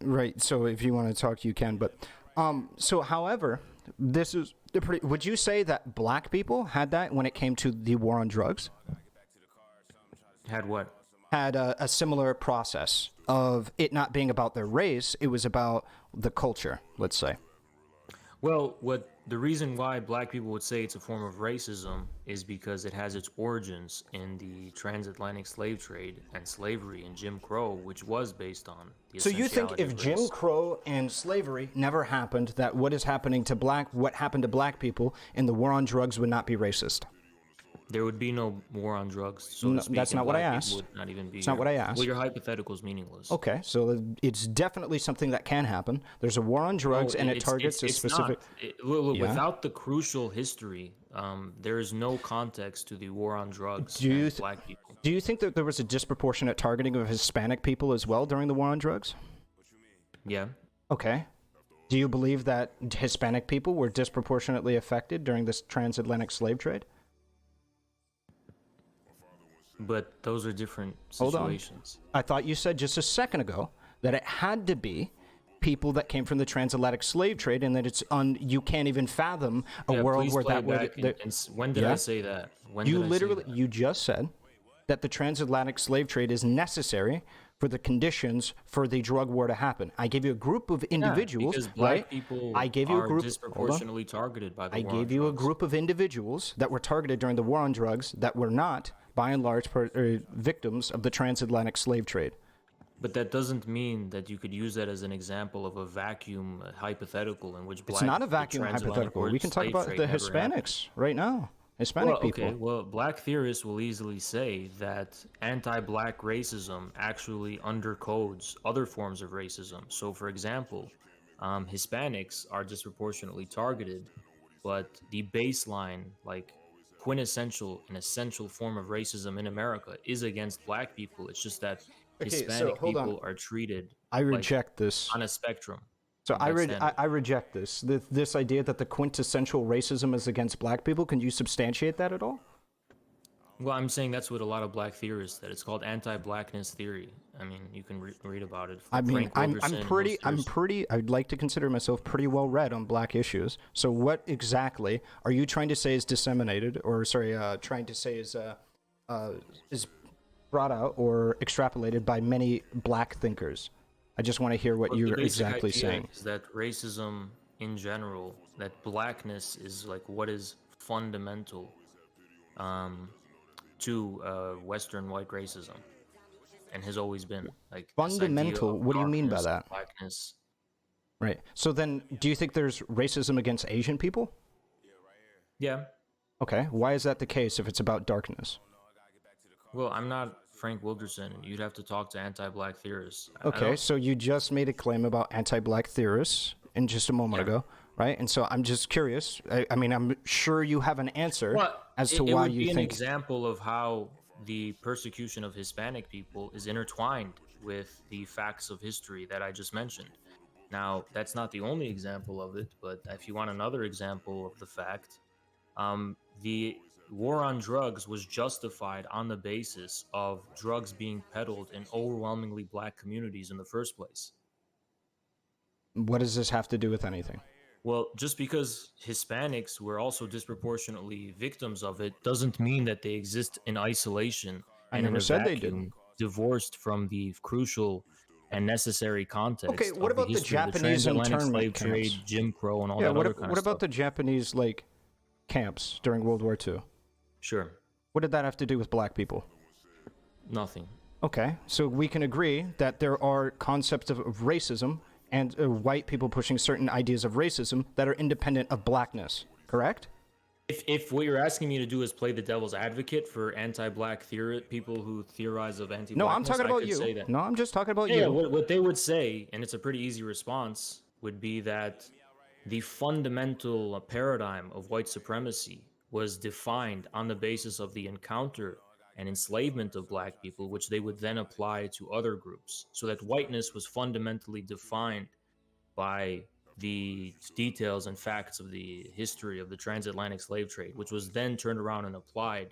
Right. So if you want to talk, you can. But so, however, this is the pretty. Would you say that black people had that when it came to the war on drugs? Had what? Had a similar process of it not being about their race; it was about the culture. Let's say. Well, what the reason why black people would say it's a form of racism is because it has its origins in the transatlantic slave trade and slavery and Jim Crow, which was based on the So you think essentiality if of Jim race. Crow and slavery never happened, that what happened to black people in the war on drugs would not be racist? There would be no war on drugs, so to No, speak, that's and not what I black asked. people would not even be It's not here. what I Well, asked. your hypothetical is meaningless. Okay, so it's definitely something that can happen. There's a war on No, drugs, and it targets a it's specific. not. Look, Yeah. without the crucial history, there is no context to the war on drugs Do you and th- black people. do you think that there was a disproportionate targeting of Hispanic people as well during the war on drugs? Yeah, Okay. Do you believe that Hispanic people were disproportionately affected during this transatlantic slave trade? but those are different Hold on. situations. I thought you said just a second ago that it had to be people that came from the transatlantic slave trade, and that you can't even fathom a Yeah, world please where play that would. back. When did Yeah? I say that? When You did I say literally, that? you just said that the transatlantic slave trade is necessary for the conditions for the drug war to happen. I gave you a group of individuals, because black right? people I gave you a are group. Hold on. disproportionately targeted by the I war on gave you a drugs. group of individuals that were targeted during the war on drugs that were not, by and large, victims of the transatlantic slave trade. But that doesn't mean that you could use that as an example of a vacuum hypothetical in which It's not a the vacuum transatlantic hypothetical. We can talk slave about trade the never happened. Hispanics right now. Well, Hispanic okay. people. Well, black theorists will easily say that anti-black racism actually undercodes other forms of racism. So, for example, Hispanics are disproportionately targeted, but the baseline, like quintessential and essential form of racism in America is against black people. It's just that Okay, so Hispanic hold on. people are treated I like reject this. on a spectrum So of that standard. I reject this. This idea that the quintessential racism is against black people. Can you substantiate that at all? Well, I'm saying that's what a lot of black theorists said. It's called anti-blackness theory. I mean, you can read about it. I mean, Frank Wilderson, those theorists. I'd like to consider myself pretty well read on black issues. So what exactly are you trying to say is disseminated, or sorry, trying to say is brought out or extrapolated by many black thinkers? I just want to hear what Well, you're the basic exactly idea saying. is that racism in general, that blackness is like what is fundamental um, to Western white racism, and has always been like this idea Fundamental. of What do you mean by darkness, that? blackness. Right. So then, do you think there's racism against Asian people? Yeah. Okay. Why is that the case if it's about darkness? Well, I'm not Frank Wilderson. You'd have to talk to anti-black theorists. I Okay, don't- so you just made a claim about anti-black theorists in just a moment Yeah. ago, right? And so I'm just curious. I mean, I'm sure you have an answer Well, as to it why would be you an think. example of how the persecution of Hispanic people is intertwined with the facts of history that I just mentioned. Now, that's not the only example of it, but if you want another example of the fact, the war on drugs was justified on the basis of drugs being peddled in overwhelmingly black communities in the first place. What does this have to do with anything? Well, just because Hispanics were also disproportionately victims of it doesn't mean that they exist in isolation I and in never a said they vacuum, didn't. divorced from the crucial and necessary context Okay, what of the about the history of the Japanese transatlantic internment slave trade, camps? Jim Crow, and all Yeah, that other kind what of about stuff. the Japanese camps during World War II? Sure, What did that have to do with black people? nothing. Okay, so we can agree that there are concepts of racism and white people pushing certain ideas of racism that are independent of blackness, correct? If what you're asking me to do is play the devil's advocate for anti-black people who theorize of No, anti-blackness, I'm talking I about could you. say that. No, I'm just talking about Yeah, you. what they would say, and it's a pretty easy response, would be that the fundamental paradigm of white supremacy was defined on the basis of the encounter and enslavement of black people, which they would then apply to other groups. So that whiteness was fundamentally defined by the details and facts of the history of the transatlantic slave trade, which was then turned around and applied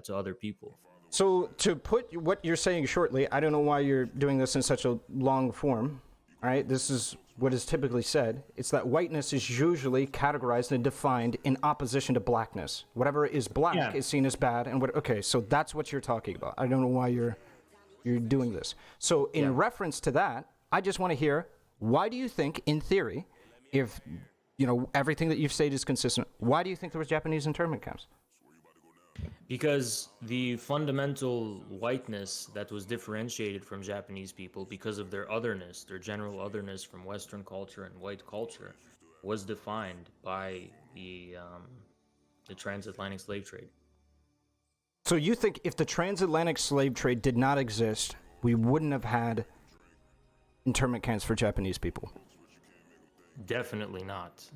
to other people. So to put what you're saying shortly, I don't know why you're doing this in such a long form, All right, this is what is typically said. It's that whiteness is usually categorized and defined in opposition to blackness. Whatever is black Yeah. is seen as bad, and what? Okay, so that's what you're talking about. I don't know why you're doing this. So in Yeah. reference to that, I just want to hear, why do you think, in theory, if everything that you've stated is consistent, why do you think there was Japanese internment camps? Because the fundamental whiteness that was differentiated from Japanese people because of their otherness, their general otherness from Western culture and white culture, was defined by the transatlantic slave trade. So you think if the transatlantic slave trade did not exist, we wouldn't have had internment camps for Japanese people? Definitely not.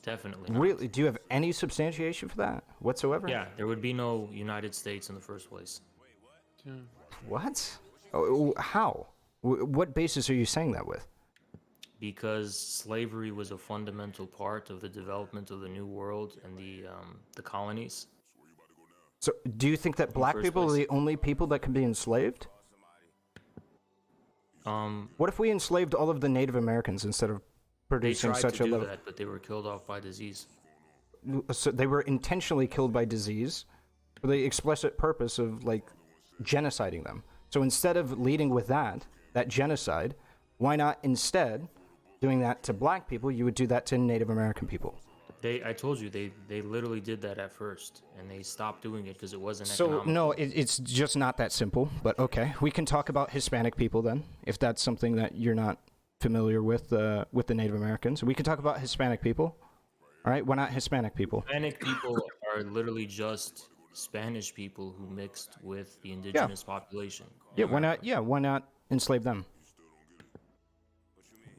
Definitely not. Really? Do you have any substantiation for that whatsoever? Yeah, there would be no United States in the first place. What? Oh, how? What basis are you saying that with? Because slavery was a fundamental part of the development of the New World and the colonies. So do you think that black first people are place. the only people that can be enslaved? What if we enslaved all of the Native Americans instead of They producing tried such to a do level? that, but they were killed off by disease. So they were intentionally killed by disease for the explicit purpose of genociding them. So instead of leading with that genocide, why not instead doing that to black people, you would do that to Native American people? I told you, they literally did that at first, and they stopped doing it because it wasn't So economical. no, it's just not that simple. But okay, we can talk about Hispanic people then, if that's something that you're not familiar with the Native Americans. We can talk about Hispanic people. All right, why not Hispanic people? Hispanic people are literally just Spanish people who mixed with the indigenous population. in Yeah, why not? America. Yeah, why not enslave them?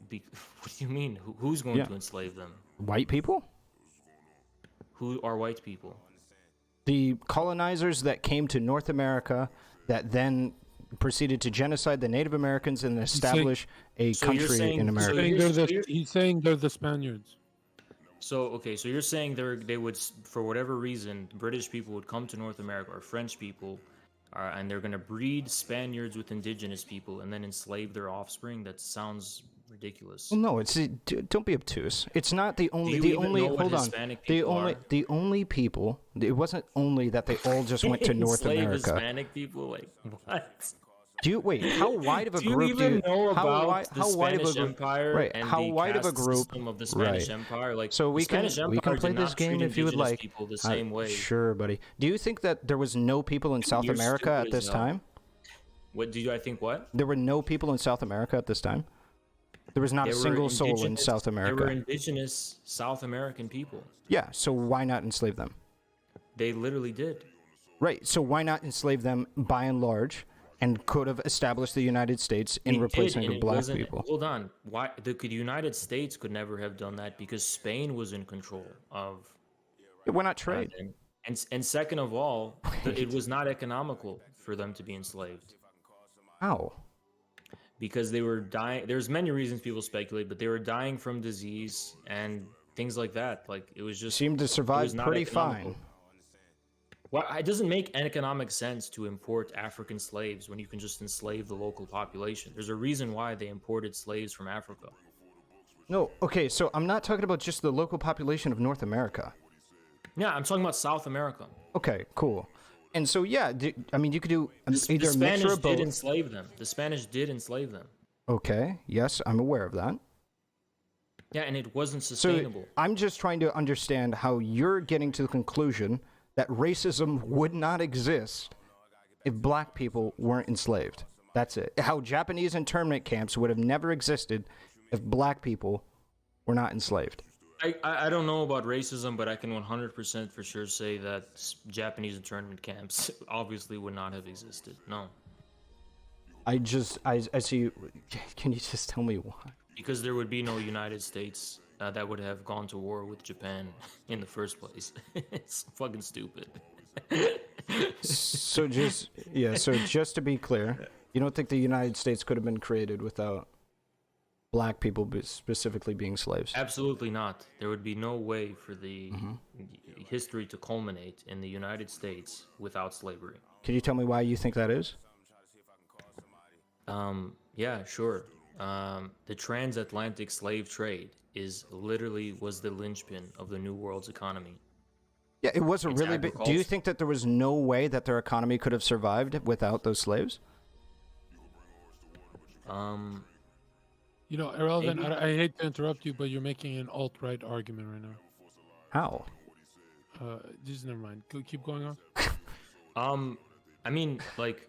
What do you mean? Who's going Yeah. to enslave them? White people? Who are white people? The colonizers that came to North America that then proceeded to genocide the Native Americans and establish a So you're country saying- in so America. He's saying they're the Spaniards. So okay, so you're saying they would, for whatever reason, British people would come to North America or French people, and they're gonna breed Spaniards with indigenous people and then enslave their offspring? That sounds ridiculous. Well, no, don't be obtuse. It's not the only. you The even only. know what Hold on. Hispanic The people only. are? The only people. It wasn't only that they all just went to North Enslave America. Hispanic people, like what? Do you wait? How wide of a Do you group even do you know how about wide? the How wide of a Spanish group? Empire Right. and How the wide of a caste group? system of the Spanish Right. Empire? Like, So we the can Spanish we can Empire play did this not game treat if you would indigenous like. people the same way. Sure, buddy. Do you think that there was no people in South You're America stupid at as this hell. time? What do you? I think what? There were no people in South America at this time. There was not a There were single soul in indigenous- South There were America. indigenous South American people. Yeah. So why not enslave them? They literally did. Right. So why not enslave them by and large, and could have established the United States in They replacement did, and of it black wasn't- people? Hold on. Why the United States could never have done that because Spain was in control of. Yeah, why not trade? And second of all, it was not economical for them to be enslaved How? because they were dying. There's many reasons people speculate, but they were dying from disease and things like that. Like it was just Seemed to it survive was not pretty economical. fine. Well, it doesn't make economic sense to import African slaves when you can just enslave the local population. There's a reason why they imported slaves from Africa. No. Okay. So I'm not talking about just the local population of North America. Yeah, I'm talking about South America. Okay. Cool. And so yeah, I mean you could do The either a mixture Spanish of both. did enslave them. The Spanish did enslave them. Okay. Yes, I'm aware of that. Yeah, and it wasn't So sustainable. I'm just trying to understand how you're getting to the conclusion that racism would not exist if black people weren't enslaved. That's it. How Japanese internment camps would have never existed if black people were not enslaved. I don't know about racism, but I can 100% for sure say that Japanese internment camps obviously would not have existed. No. I see. Can you just tell me why? Because there would be no United States that would have gone to war with Japan in the first place. It's fucking stupid. So just to be clear, you don't think the United States could have been created without black people specifically being slaves? Absolutely not. There would be no way for the history to culminate in the United States without slavery. Can you tell me why you think that is? Yeah, sure. the transatlantic slave trade was the linchpin of the New World's economy. Yeah, it was a It's really big. Do you agriculture. think that there was no way that their economy could have survived without those slaves? You know, Ahrelevant, Maybe. I hate to interrupt you, but you're making an alt-right argument right now. How? Just never mind. Keep going on. I mean, like,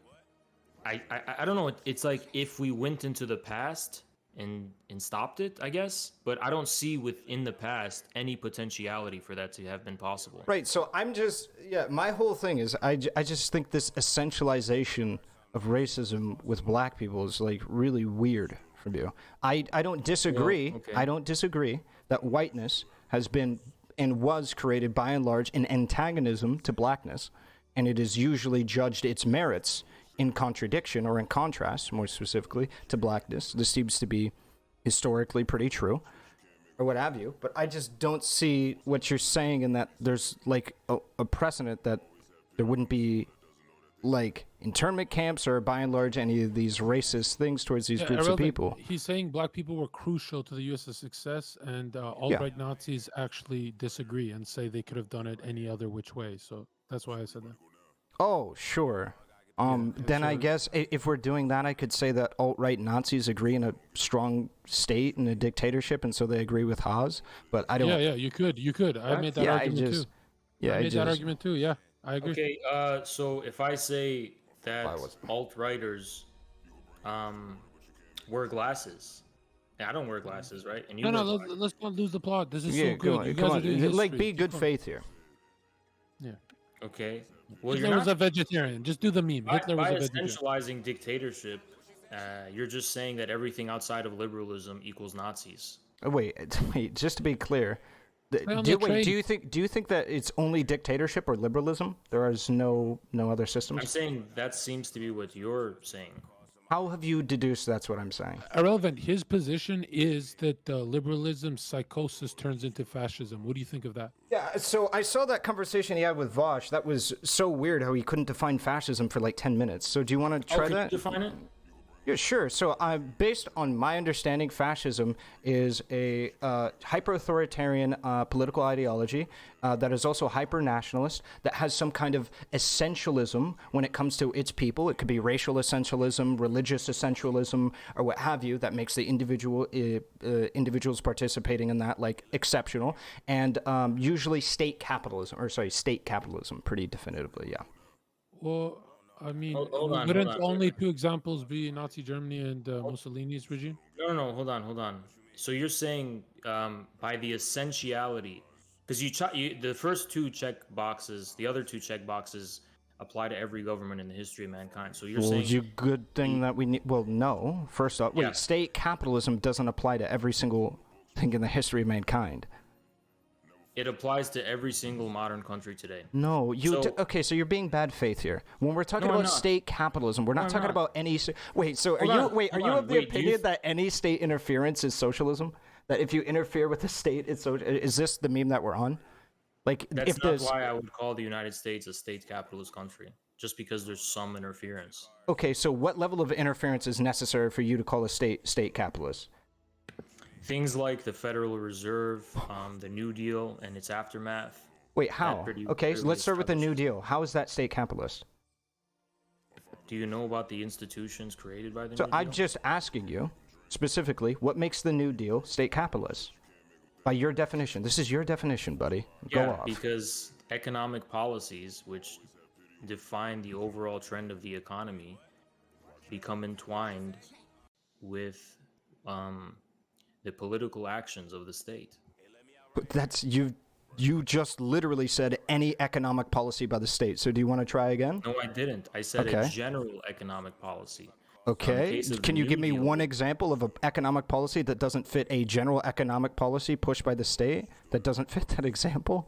I don't know. It's like if we went into the past and stopped it, I guess. But I don't see within the past any potentiality for that to have been possible. Right. So my whole thing is I just think this essentialization of racism with black people is like really weird from you. I don't disagree. Well, okay. I don't disagree that whiteness has been and was created by and large in antagonism to blackness, and it is usually judged its merits in contradiction or in contrast, more specifically, to blackness. This seems to be historically pretty true, or what have you. But I just don't see what you're saying in that there's like a precedent that there wouldn't be like internment camps or by and large any of these racist things towards these groups of Ahrelevant, people. He's saying black people were crucial to the U.S.'s success, and alt-right Nazis actually disagree and say they could have done it any other which way. So that's why I said that. Oh, sure. Then I so- guess if we're doing that, I could say that alt-right Nazis agree in a strong state and a dictatorship, and so they agree with Haas. But I don't. Yeah, you could. I made that Yeah, argument too. I made that argument too. Yeah, I agree. Okay. So if I say that alt-righters wear glasses, I don't wear glasses, right? And you No, wear no, glasses. let's not lose the plot. This is Yeah, so good. You come guys are on. doing Like, history. be Keep good going. faith here. Yeah. Okay. Well, Hitler you're was not a vegetarian. Just do the meme. Hitler was by a vegetarian. essentializing dictatorship. You're just saying that everything outside of liberalism equals Nazis. Wait. Just to be clear, on do the trade. you think that it's only dictatorship or liberalism? There is no other I'm systems. saying that seems to be what you're saying. How have you deduced that's what I'm saying? Irrelevant. His position is that liberalism psychosis turns into fascism. What do you think of that? Yeah, so I saw that conversation he had with Vosh. That was so weird how he couldn't define fascism for like 10 minutes. So do you want to try Can that? you define it? Yeah, sure. So, based on my understanding, fascism is a hyper-authoritarian political ideology that is also hyper-nationalist, that has some kind of essentialism when it comes to its people. It could be racial essentialism, religious essentialism, or what have you, that makes the individuals participating in that like exceptional, and usually state capitalism, pretty definitively, yeah. Well, I mean, Hold on, wouldn't hold on. only two examples be Nazi Germany and Mussolini's regime? No, hold on. So you're saying by the essentiality, because the first two check boxes, the other two check boxes apply to every government in the history of mankind. So you're Well, saying you good thing that we need. Well, no. First off, wait. Yeah. State capitalism doesn't apply to every single thing in the history of mankind. it applies to every single modern country today. No, So- okay. So you're being bad faith here. When we're talking No, I'm about not. state capitalism, we're not I'm talking not. about any. Wait. So Hold are you? on, Wait. Are hold you on, of the wait, do you opinion that any state interference is socialism? That if you interfere with the state, it's so. Is this the meme that we're on? Like That's if not there's. why I would call the United States a state capitalist country, just because there's some interference. Okay. So what level of interference is necessary for you to call a state capitalist? Things like the Federal Reserve, the New Deal, and its aftermath. Wait. How? pretty Okay. So clearly let's start with the New establishes- Deal. How is that state capitalist? Do you know about the institutions created by the So New Deal? I'm just asking you, specifically, what makes the New Deal state capitalist? By your definition. This is your definition, buddy. Go Yeah, off. because economic policies, which define the overall trend of the economy, become entwined with the political actions of the state. But that's you just literally said any economic policy by the state. So do you want to try again? No, I didn't. I said Okay. a general economic policy. Okay. case of the Can you New give me Deal- one example of an economic policy that doesn't fit a general economic policy pushed by the state that doesn't fit that example?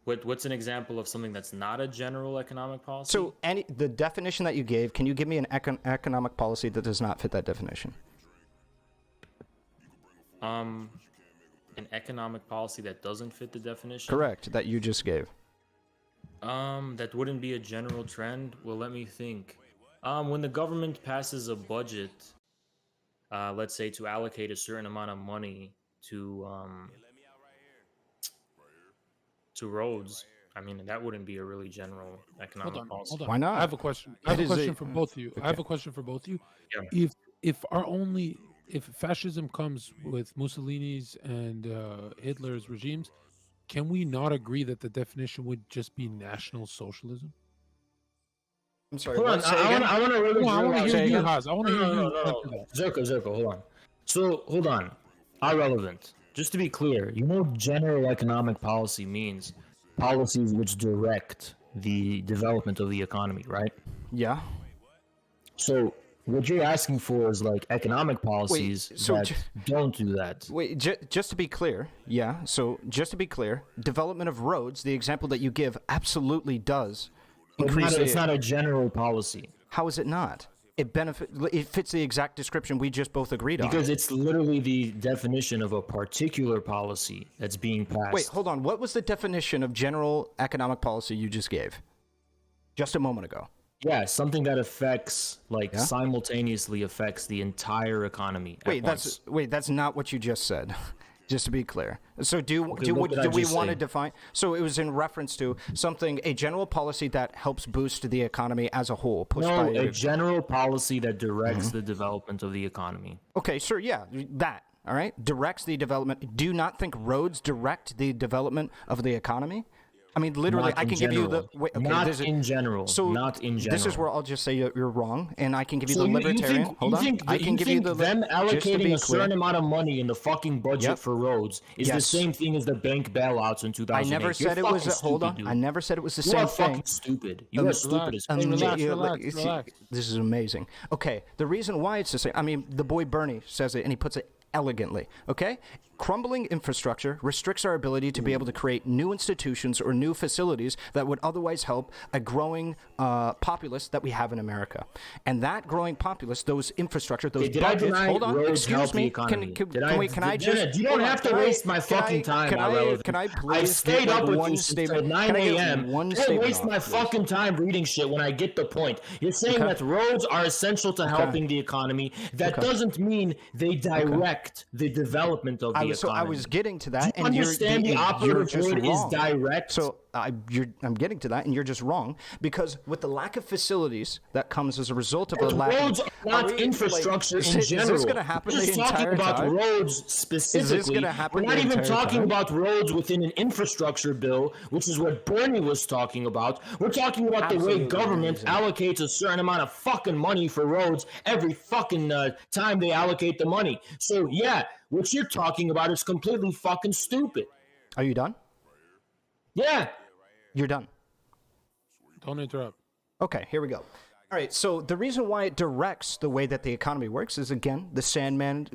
What's an example of something that's not a general economic policy? So the definition that you gave, can you give me an economic policy that does not fit that definition? An economic policy that doesn't fit the definition? Correct, that you just gave. That wouldn't be a general trend. Well, let me think. When the government passes a budget, let's say, to allocate a certain amount of money to roads. I mean, that wouldn't be a really general economic policy. Hold on. Why not? I have a question. I It have a is question for both of you. I have okay. a question for both of you. Yeah. If fascism comes with Mussolini's and Hitler's regimes, can we not agree that the definition would just be National Socialism? I'm sorry. Hold on, What? Say again. I want to really No, I drill want to out. hear Say you, again? Haas. I want to hear you answer that. Zerka, hold on. So, hold on. Ahrelevant. Just to be clear, you know, general economic policy means policies which direct the development of the economy, right? Yeah. So, what you're asking for is like economic policies so that j- don't do that. Wait, just to be clear, yeah. So just to be clear, development of roads, the example that you give, absolutely does increase. It's not a general policy. How is it not? It fits the exact description we just both agreed on. Because it's literally the definition of a particular policy that's being passed. Wait, hold on. What was the definition of general economic policy you just gave? Just a moment ago. Yeah, something that affects, simultaneously affects the entire economy. That's not what you just said. Just to be clear. So do what we did I want just to say? define? So it was in reference to a general policy that helps boost the economy as a whole. Pushed No, by a general policy that directs the development of the economy. Okay, sure, yeah, that. All right, directs the development. Do you not think roads direct the development of the economy? I mean, literally, Not I in can give you the. general. Not in general. So Not in this is general. where I'll just say you're wrong, and I can give you So the you libertarian. think, Hold you on, think, I can you give you think the them just to allocating be a certain clear. amount of money in the fucking budget Yep. for roads is the Yes. same thing as the bank bailouts in 2008. I never said it You're was. fucking Hold on, stupid, dude. I never said it was the You same are thing. fucking stupid. You are stupid as Relax, fuck. relax. This is amazing. Okay, the reason why it's the same. I mean, the boy Bernie says it, and he puts it elegantly. Okay, crumbling infrastructure restricts our ability to be able to create new institutions or new facilities that would otherwise help a growing populace that we have in America. And that growing populace, those infrastructure, those Did I budgets. deny Hold on, roads help excuse the me. economy? Can I just? You don't hold on, have to can I- waste my can I- fucking time, Can I? Ahrelevant. Can I I've please stayed get up like with one you since statement? 9 Can I get a.m. one Don't statement waste off, my please? fucking time reading shit when I get the point. You're saying Okay. that roads are essential to helping the economy. That doesn't mean they direct the development of the economy. So I was getting to that, Do you and understand the you're operative just word is wrong. direct? So I'm getting to that, and you're just wrong because with the lack of facilities that comes as a result of a lack roads of are not infrastructure in general. Is this going to happen We're the just talking entire about time? roads specifically. gonna happen We're not the even entire talking time? about roads within an infrastructure bill, which is what Bernie was talking about. We're talking about the way Absolutely government amazing. allocates a certain amount of fucking money for roads every fucking time they allocate the money. So yeah, what you're talking about is completely fucking stupid. Are you done? Yeah. You're done. Don't interrupt. Okay, here we go. All right, so the reason why it directs the way that the economy works is, again, the Sandman,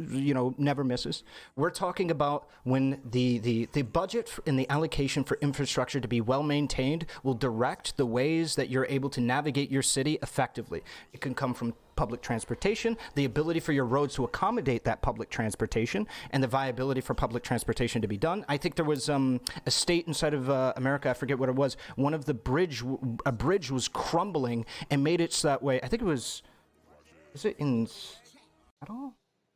never misses. We're talking about when the budget and the allocation for infrastructure to be well maintained will direct the ways that you're able to navigate your city effectively. It can come from public transportation, the ability for your roads to accommodate that public transportation, and the viability for public transportation to be done. I think there was a state inside of America, I forget what it was, a bridge was crumbling and made it so that way. I think it was it in Seattle?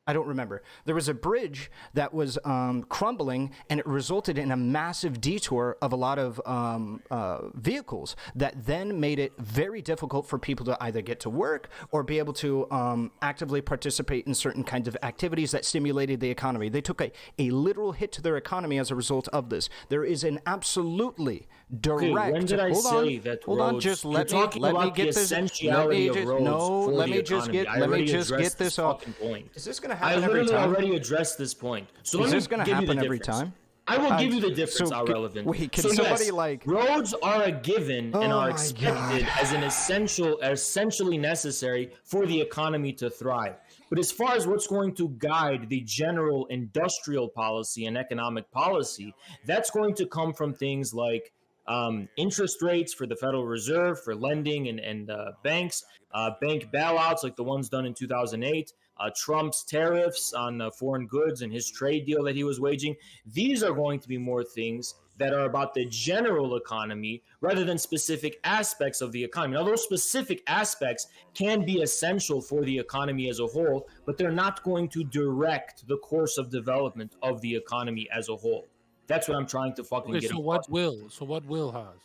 I don't remember. There was a bridge that was crumbling, and it resulted in a massive detour of a lot of vehicles that then made it very difficult for people to either get to work or be able to actively participate in certain kinds of activities that stimulated the economy. They took a literal hit to their economy as a result of this. There is an absolutely direct. When did I say that Hold on, roads- just You're let talking me about get the this. essentiality of roads for let the me just economy. get. I Let me already just addressed get this this off. fucking point. Is this going to I happen every literally time? already addressed this point. So Is let me this going to give you happen the every difference. time? I will give you the difference, so Ahrelevant. wait, can so somebody, yes, like- roads are a given and Oh are my expected as an essentially necessary for the economy to thrive. But as far as what's going to guide the general industrial policy and economic policy, that's going to come from things like interest rates for the Federal Reserve for lending and banks, bank bailouts like the ones done in 2008, Trump's tariffs on foreign goods and his trade deal that he was waging. These are going to be more things that are about the general economy rather than specific aspects of the economy. Now, those specific aspects can be essential for the economy as a whole, but they're not going to direct the course of development of the economy as a whole. That's what I'm trying to fucking Okay, get so across. what will has?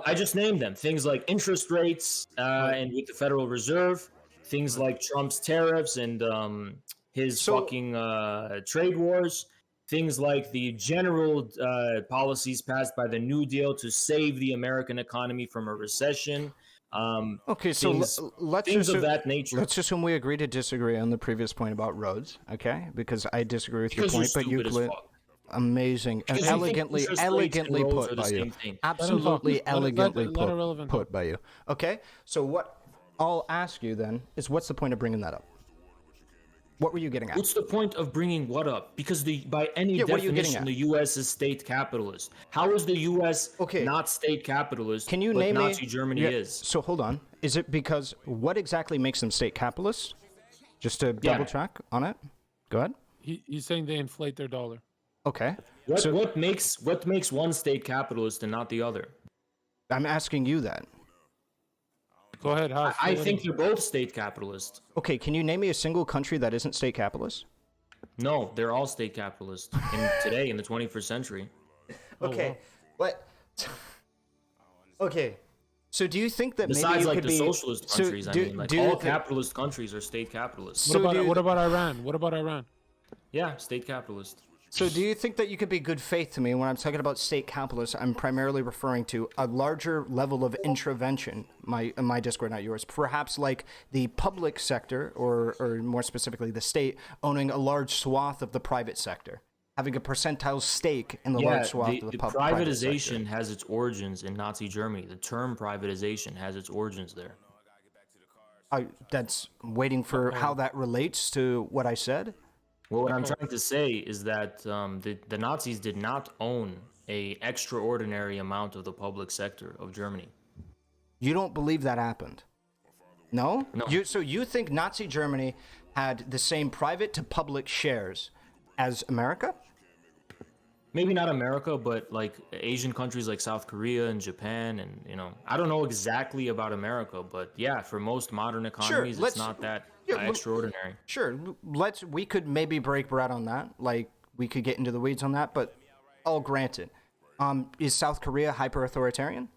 I just named them. Things like interest rates and with the Federal Reserve, things like Trump's tariffs and his fucking trade wars, things like the general policies passed by the New Deal to save the American economy from a recession. Okay, so let's things assume, of that nature. let's assume we agree to disagree on the previous point about roads, okay? Because I disagree with Because your you're point, but you stupid as clear. fuck. Amazing and Because you think elegantly interest rates and roads put are the by you. same thing. Absolutely Let elegantly Ahrelevant put talk. by you. Okay, so what I'll ask you then is, what's the point of bringing that up? What were you getting at? What's the point of bringing what up? Because by any Yeah, what are you getting definition, at? the U.S. is state capitalist. How is the U.S. Okay. not state capitalist? Can you but name Nazi me? Germany Yeah, is? So hold on. Is it because what exactly makes them state capitalists? Just to double check on it. Go ahead. He's saying they inflate their dollar. Okay. What makes one state capitalist and not the other? I'm asking you that. Go ahead, Haas. I think they're both state capitalist. Okay, can you name me a single country that isn't state capitalist? No, they're all state capitalist today in the 21st century. Okay, what? Okay, so do you think that Besides, maybe you like could the be socialist countries, do you all think- capitalist countries are state capitalists. So do you- What about Iran? What about Iran? Yeah, state capitalist. So do you think that you could be good faith to me when I'm talking about state capitalists? I'm primarily referring to a larger level of intervention, my Discord, not yours. Perhaps like the public sector, or more specifically the state, owning a large swath of the private sector, having a percentile stake in the large swath of the private privatization sector. has its origins in Nazi Germany. The term privatization has its origins there. That's waiting for how that relates to what I said. Well, what I'm trying to say is that the Nazis did not own a extraordinary amount of the public sector of Germany. You don't believe that happened? No? No. So you think Nazi Germany had the same private to public shares as America? Maybe not America, but like Asian countries like South Korea and Japan, and I don't know exactly about America, but yeah, for most modern economies, it's not that extraordinary. Sure. We could maybe break bread on that. Like, we could get into the weeds on that, but all granted. Is South Korea hyper-authoritarian?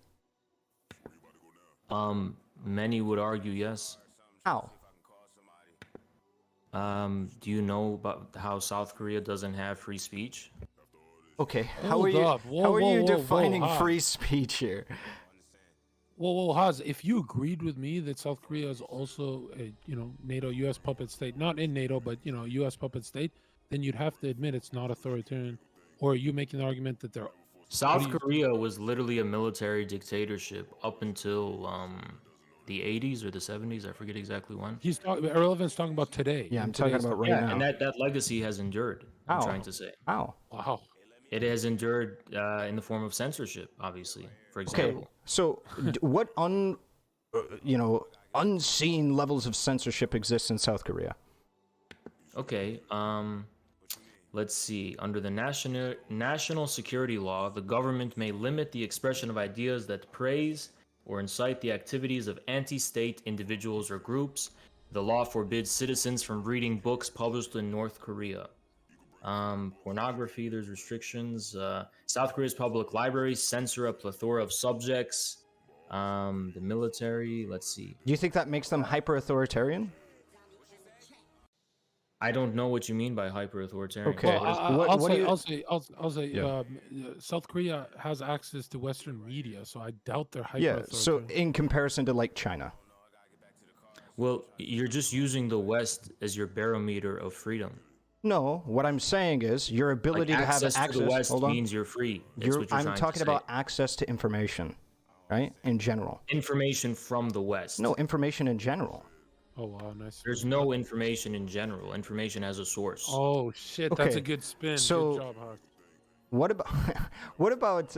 Many would argue yes. How? Do you know about how South Korea doesn't have free speech? Okay. How Hold are you, up. Whoa, how are whoa, you whoa, defining whoa, free speech here? Whoa, Haas, if you agreed with me that South Korea is also a, NATO U.S. puppet state, not in NATO, but, U.S. puppet state, then you'd have to admit it's not authoritarian. Or are you making the argument that they're... South Korea was literally a military dictatorship up until the 80s or the 70s. I forget exactly when. Ahrelevant's talking about today. Yeah, in I'm talking today's about time. right now. And that legacy has endured, I'm How? trying to say. How? Wow. It has endured in the form of censorship, obviously, for Okay, example. so what unseen levels of censorship exist in South Korea? Okay, let's see. Under the national security law, the government may limit the expression of ideas that praise or incite the activities of anti-state individuals or groups. The law forbids citizens from reading books published in North Korea. Pornography, there's restrictions. South Korea's public libraries censor a plethora of subjects. The military, let's see. Do you think that makes them hyper-authoritarian? I don't know what you mean by hyper-authoritarian. Okay. Well, I'll say, Yeah. South Korea has access to Western media, so I doubt they're Yeah, hyper-authoritarian. so in comparison to like China. Well, you're just using the West as your barometer of freedom. No, what I'm saying is your ability to have access access. to the West hold on. means you're free. That's what you're I'm trying talking to say. about access to information, right? In general. Information from the West. No, information in general. Oh, wow, nice. There's no information in general. Information has a source. Oh, shit, that's a Okay, good spin. so- Good job, Haas. What about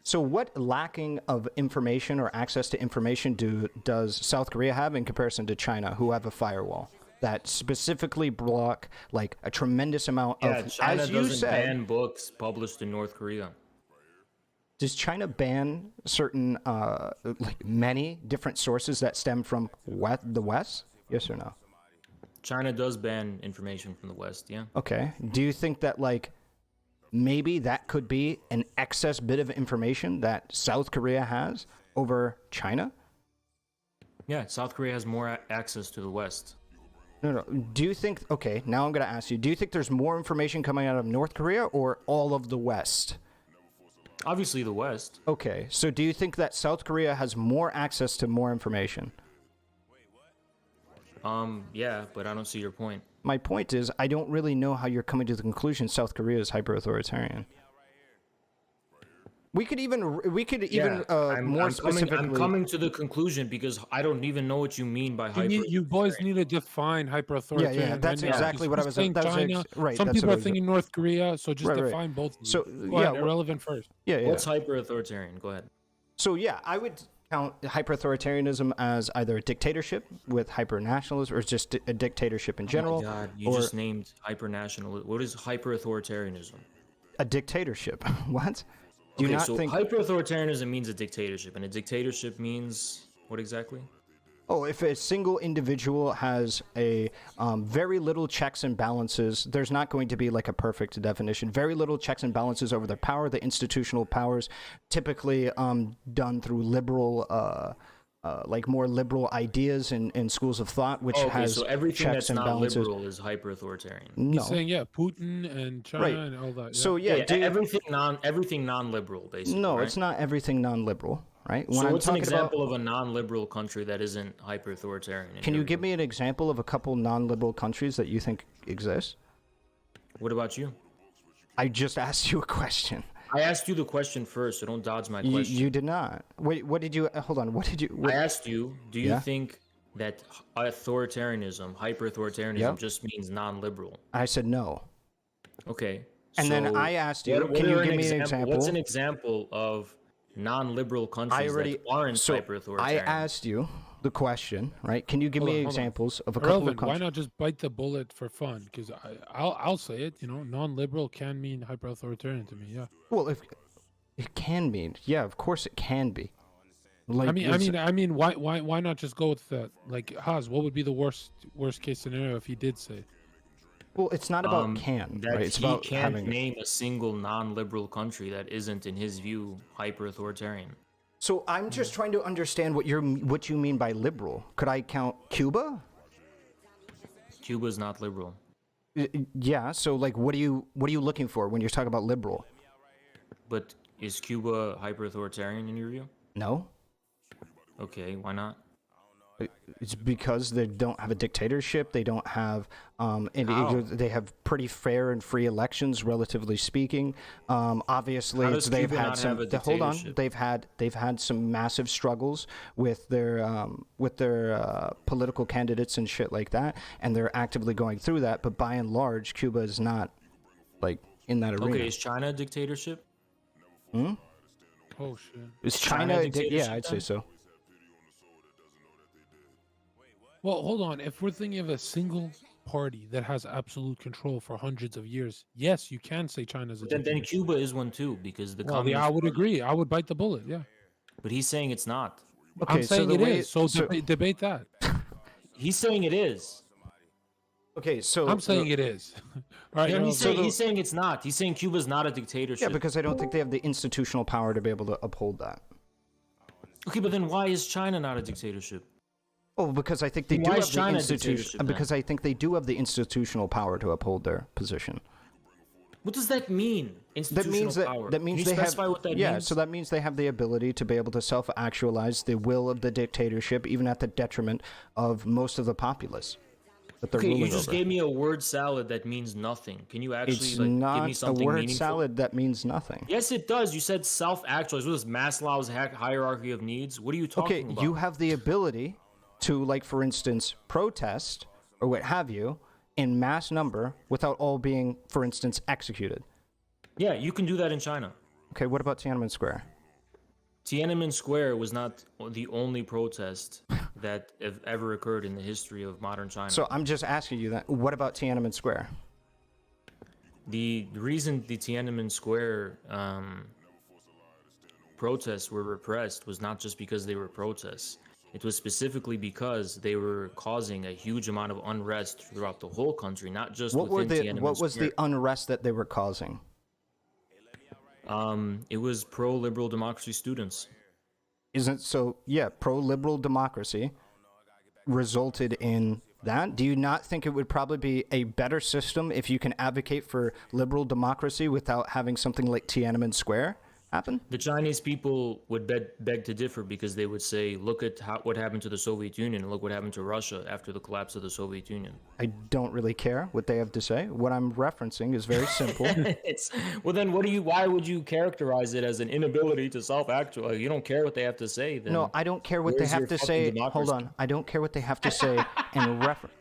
so what lacking of information or access to information does South Korea have in comparison to China, who have a firewall? that specifically block like a tremendous amount Yeah, of, China as you doesn't said, ban books published in North Korea. does China ban certain, like many different sources that stem from the West? Yes or no? China does ban information from the West, yeah. Okay. Do you think that like maybe that could be an excess bit of information that South Korea has over China? Yeah, South Korea has more access to the West. No. Do you think, okay, now I'm going to ask you, do you think there's more information coming out of North Korea or all of the West? Obviously, the West. Okay, so do you think that South Korea has more access to more information? Yeah, but I don't see your point. My point is, I don't really know how you're coming to the conclusion South Korea is hyper-authoritarian. We could even more specifically. I'm coming to the conclusion because I don't even know what you mean by hyper. You boys need to define hyper-authoritarian. Yeah, that's right now, exactly what I was saying. China. Right. Some that's people what are I was- thinking North Korea, so just Right. define both. Of them. So, Go yeah, ahead, Ahrelevant first. Yeah. What's hyper-authoritarian? Go ahead. So yeah, I would count hyper-authoritarianism as either a dictatorship with hyper-nationalism or just a dictatorship in general. Oh my God, you or just named hyper-national. What is hyper-authoritarianism? a dictatorship. What? Do you Okay, not so think? hyper-authoritarianism means a dictatorship, and a dictatorship means what exactly? Oh, if a single individual has a very little checks and balances, there's not going to be like a perfect definition. Very little checks and balances over their power, the institutional powers, typically done through liberal, like more liberal ideas and schools of thought, which has so everything checks that's and not balances. liberal is hyper-authoritarian. No. He's saying Putin and China Right. and all that. Yeah. So yeah, Everything non-liberal, basically. no, right? it's not everything non-liberal, right? When So I'm what's an talking example of a non-liberal country that isn't hyper-authoritarian? can you give me an example of a couple non-liberal countries that you think exist? What about you? I just asked you a question. I asked you the question first, so don't dodge my You, question. you did not. Wait, what did you? Hold on. What did you? I asked you, do you Yeah? think that authoritarianism, hyper-authoritarianism, Yep. just means non-liberal? I said no. Okay. And then so I asked you, what can you are give me an example? What's an example of non-liberal countries that aren't so I hyper-authoritarian? asked you the question, right? Can you give Hold me on, hold on. examples of a couple of Ahrelevant, why countries? not just bite the bullet for fun? Because I'll say it. Non-liberal can mean hyper-authoritarian to me. Yeah. Well, if it can be, yeah, of course it can be. Like, I mean, why not just go with that? Like Haas, what would be the worst case scenario if he did say? well, it's not about can, that right? It's he about can't having. name a single non-liberal country that isn't, in his view, hyper-authoritarian. So I'm just trying to understand what you mean by liberal. Could I count Cuba? Cuba's not liberal. Yeah. So like, what are you looking for when you're talking about liberal? But is Cuba hyper-authoritarian in your view? No. Okay, why not? It's because they don't have a dictatorship. They don't have, How? they have pretty fair and free elections, relatively speaking. Obviously, How does they've Cuba had not some. have a Hold on, dictatorship? they've had some massive struggles with their political candidates and shit like that, and they're actively going through that. But by and large, Cuba is not like in that arena. Okay, is China a dictatorship? Oh shit. Is China a China? Yeah, dictatorship I'd say then? so. Well, hold on. If we're thinking of a single party that has absolute control for hundreds of years, yes, you can say China's a Then dictatorship. Cuba is one too, because the Well, yeah, communist I would party- agree. I would bite the bullet. Yeah. But he's saying it's not. Okay, I'm saying so it the way, is. So, so debate that. He's saying it is. okay, so I'm saying it is. All right. Yeah, no, he's saying it's not. He's saying Cuba's not a dictatorship. yeah, because I don't think they have the institutional power to be able to uphold that. Okay, but then why is China not a dictatorship? Oh, because I think they Then do why have is the China a institution. dictatorship then? Because I think they do have the institutional power to uphold their position. What does that mean? That Institutional means that power. that means Can you they specify have. what that yeah, means? so that means they have the ability to be able to self-actualize the will of the dictatorship, even at the detriment of most of the populace that they're Okay, ruling you just over. gave me a word salad that means nothing. Can you actually It's give not me a something word meaningful? salad that means nothing. Yes, it does. You said self-actualize. What is Maslow's hierarchy of needs? What are you Okay, talking about? you have the ability to, like, for instance, protest or what have you in mass number without all being, for instance, executed. Yeah, you can do that in China. Okay, what about Tiananmen Square? Tiananmen Square was not the only protest that have ever occurred in the history of modern China. So I'm just asking you that. What about Tiananmen Square? The reason the Tiananmen Square protests were repressed was not just because they were protests. It was specifically because they were causing a huge amount of unrest throughout the whole country, not just What within Tiananmen what was Square. the unrest that they were causing? It was pro-liberal democracy students. Isn't so? Yeah, pro-liberal democracy resulted in that. Do you not think it would probably be a better system if you can advocate for liberal democracy without having something like Tiananmen Square happen? The Chinese people would beg to differ because they would say, look at what happened to the Soviet Union and look what happened to Russia after the collapse of the Soviet Union. I don't really care what they have to say. What I'm referencing is very simple. Well, then why would you characterize it as an inability to self-actualize? You don't care what they have to say, then. No, I don't care what they where's have your to fucking say. democracy? Hold on. I don't care what they have to say in reference.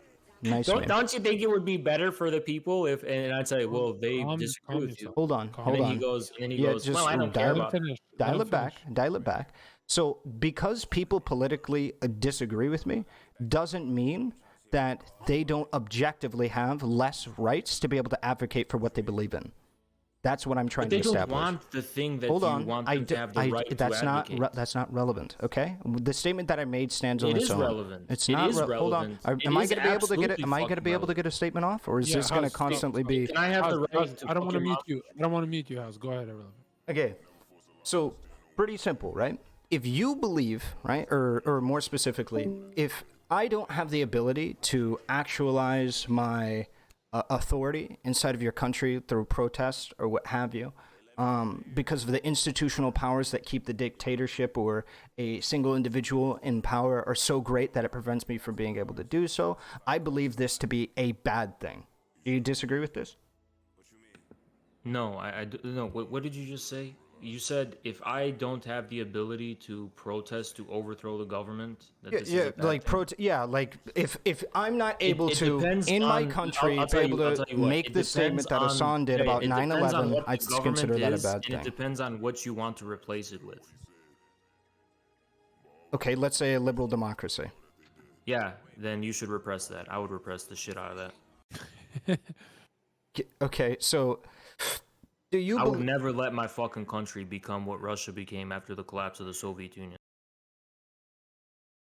Nice man. Don't you think it would be better for the people if? And I'd say, well, they disagree with you. Hold on. And Hold then on. he goes, just well, I don't care about. Dial it back. Dial it back. So because people politically disagree with me, doesn't mean that they don't objectively have less rights to be able to advocate for what they believe in. That's what I'm trying But they to establish. don't want the thing that Hold you on. want them to have the right that's to advocate. that's not relevant. Okay, the statement that I made stands on It its is own. relevant. It's It not. is Hold on. relevant. It Am I is going to be able to get it? absolutely Am I going to fucking be able to get a statement off, or is this going to constantly be? Can I have the right to? I don't want to fucking mute you. I don't want to mute you, House. Go ahead, Ahrelevant. Okay, so pretty simple, right? If you believe, right, or more specifically, if I don't have the ability to actualize my authority inside of your country through protest or what have you, because of the institutional powers that keep the dictatorship or a single individual in power are so great that it prevents me from being able to do so, I believe this to be a bad thing. Do you disagree with this? No, no. What did you just say? You said if I don't have the ability to protest to overthrow the government, that this is a bad thing? Like if I'm not able it to depends in my on- country I'll be tell able you- I'll to tell you what, make it the statement that depends on- Hassan did about it depends on 9/11, what the I'd consider government that a is, bad and it thing. depends on what you want to replace it with. Okay, let's say a liberal democracy. Yeah, then you should repress that. I would repress the shit out of that. Okay, so do you I would believe? never let my fucking country become what Russia became after the collapse of the Soviet Union.